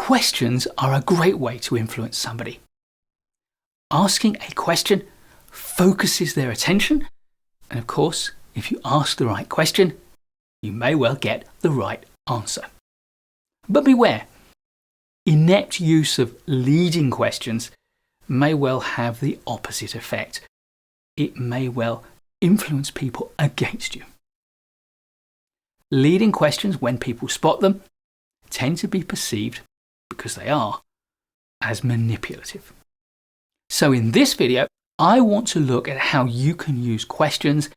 questions are a great way to influence somebody. Asking a question focuses their attention, and of course, if you ask the right question, you may well get the right answer. But beware, inept use of leading questions may well have the opposite effect. It may well influence people against you. Leading questions, when people spot them, tend to be perceived, because they are, as manipulative. So in this video, I want to look at how you can use questions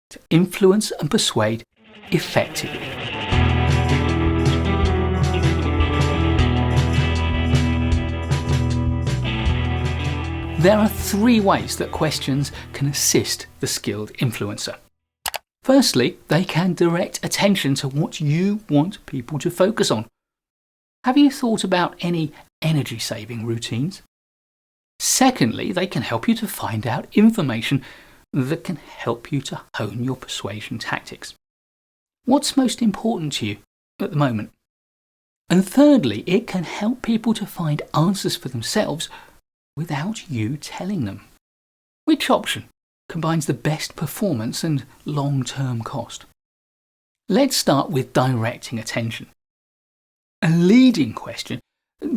to influence and persuade effectively. There are 3 ways that questions can assist the skilled influencer. Firstly, they can direct attention to what you want people to focus on. Have you thought about any energy-saving routines? Secondly, they can help you to find out information that can help you to hone your persuasion tactics. What's most important to you at the moment? And thirdly, it can help people to find answers for themselves without you telling them. Which option combines the best performance and long-term cost? Let's start with directing attention. A leading question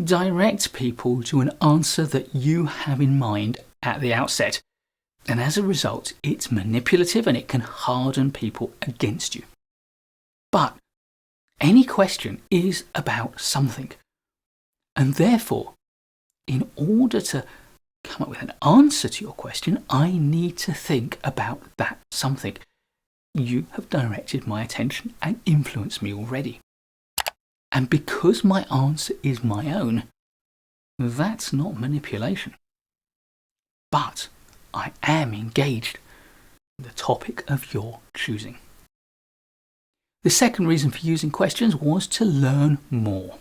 directs people to an answer that you have in mind at the outset, and as a result, it's manipulative and it can harden people against you. But any question is about something, and therefore, in order to come up with an answer to your question, I need to think about that something. You have directed my attention and influenced me already. And because my answer is my own, that's not manipulation. But I am engaged in the topic of your choosing. The second reason for using questions was to learn more.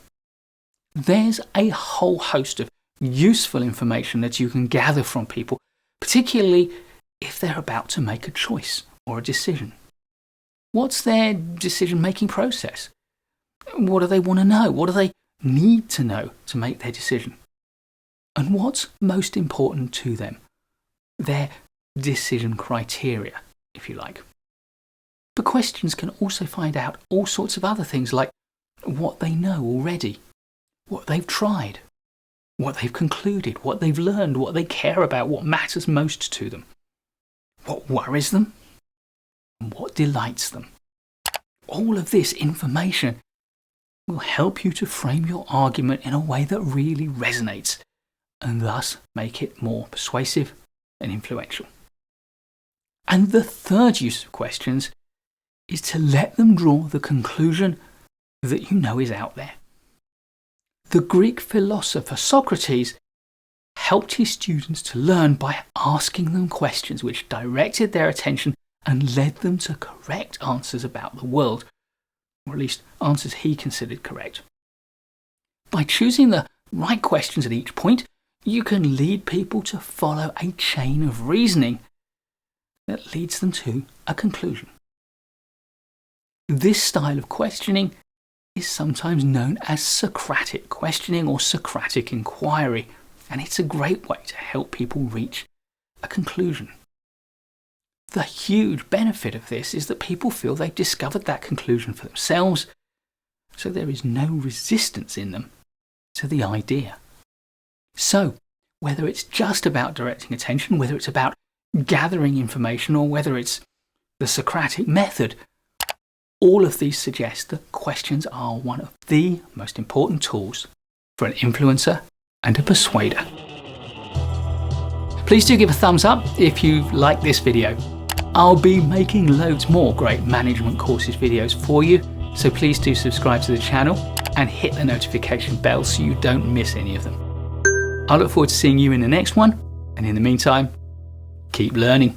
There's a whole host of useful information that you can gather from people, particularly if they're about to make a choice or a decision. What's their decision-making process? What do they want to know? What do they need to know to make their decision? And what's most important to them? Their decision criteria, if you like. But questions can also find out all sorts of other things, like what they know already, what they've tried, what they've concluded, what they've learned, what they care about, what matters most to them, what worries them, and what delights them. All of this information will help you to frame your argument in a way that really resonates, and thus make it more persuasive and influential. And the third use of questions is to let them draw the conclusion that you know is out there. The Greek philosopher Socrates helped his students to learn by asking them questions which directed their attention and led them to correct answers about the world, or at least answers he considered correct. By choosing the right questions at each point, you can lead people to follow a chain of reasoning that leads them to a conclusion. This style of questioning is sometimes known as Socratic questioning or Socratic inquiry, and it's a great way to help people reach a conclusion. The huge benefit of this is that people feel they've discovered that conclusion for themselves, so there is no resistance in them to the idea. So, whether it's just about directing attention, whether it's about gathering information, or whether it's the Socratic method, all of these suggest that questions are one of the most important tools for an influencer and a persuader. Please do give a thumbs up if you like this video. I'll be making loads more great management courses videos for you, so please do subscribe to the channel and hit the notification bell so you don't miss any of them. I look forward to seeing you in the next one, and in the meantime, keep learning.